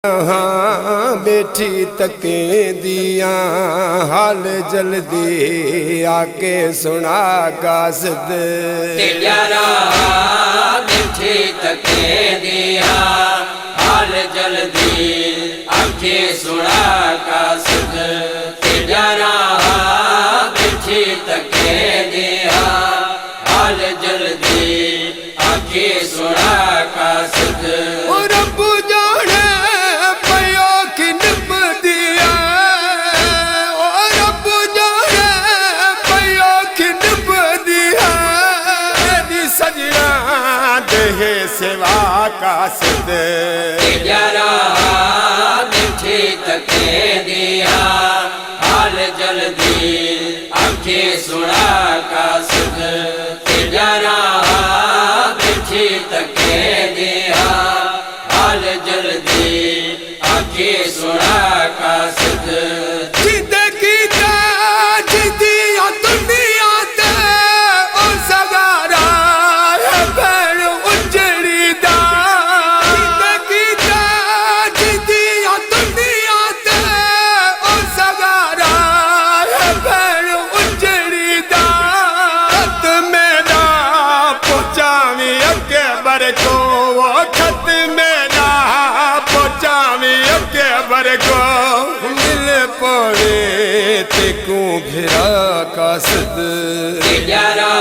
हाँ बैठी तके दिया हाल जल्दी आके सुना कासद यारा बैठी तके दिया हाल जल्दी आके सुना कासद यारा बैठी तके दिया हाल जल्दी आके सुना कासद सेवा कासद यारा बैठी तके दिया हाल जल्दी आके सुना कासद यारा बैठी तके दिया हाल जल्दी आके सुना कासद तेकू भिरा कासद यारा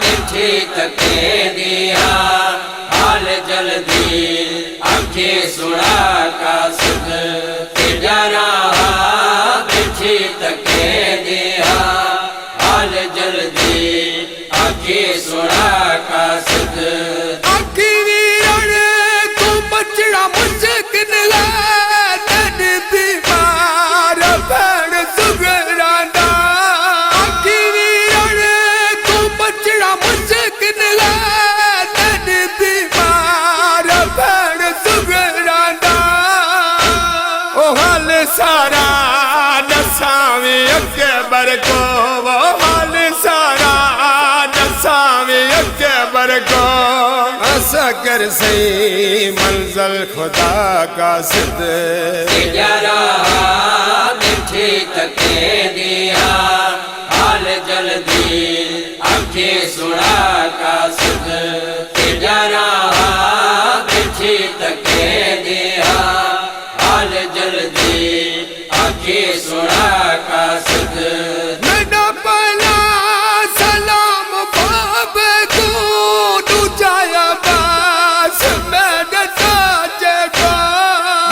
बैठी तके दिया हाल जल्दी आके सुना कासद यारा बैठी तके दिया हाल जल्दी आके सुना कासद सारा नसावी अकबर को वो हाल सारा नसावी अकबर को असकर से मंजिल खुदा कासद यारा बैठी तके दिया हाल जल्दी आके सुना कासद यारा बैठी तके दिया हाल जल्दी आके सुना कासद मैंने पहला सलाम बाबे को दूजा बास मैंने ताजे को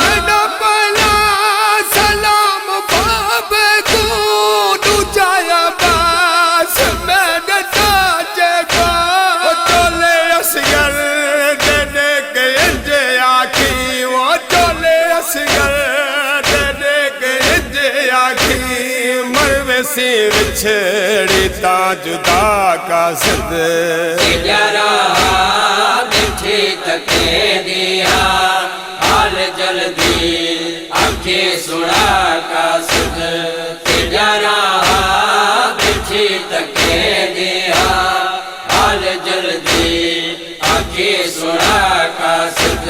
मैंने पहला सलाम बाबे को दूजा बास मैंने ताजे को चले असगर देने के इंजे आखी वो चले असगर मरवसी विछड़ी ता जुदा कासद यारा बैठी तके दिया हाल जल्दी आके सुना कासद यारा बैठी तके दिया हाल जल्दी आके सुना कासद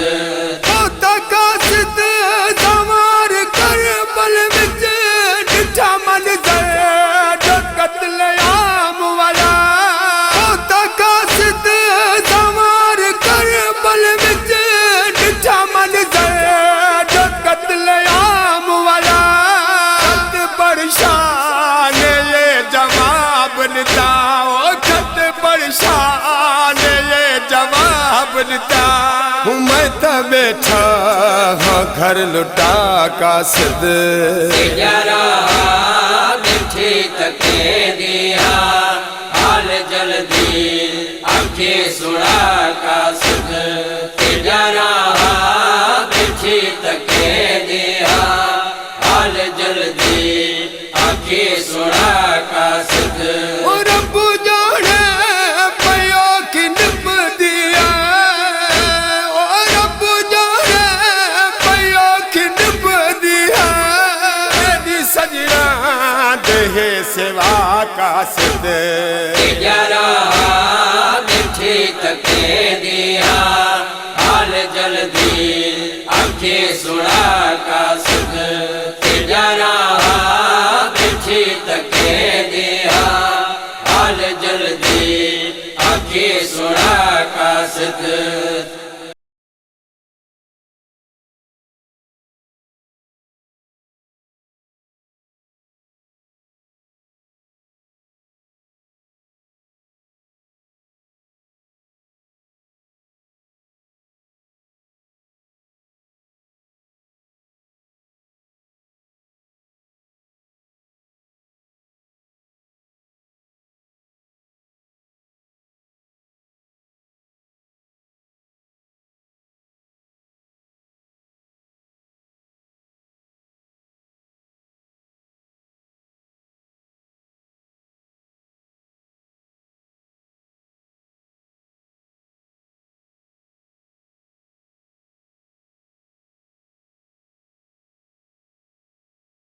मैं तो बैठा हाँ घर लुटा कासद यारा बैठी तके दिया हाल जल्दी आके सुना कासद यारा बैठी तके दिया हाल जल्दी आके सुना कासद सेवा कासद यारा बैठी तके दिया हाल जल्दी आके आंखें सुना कासद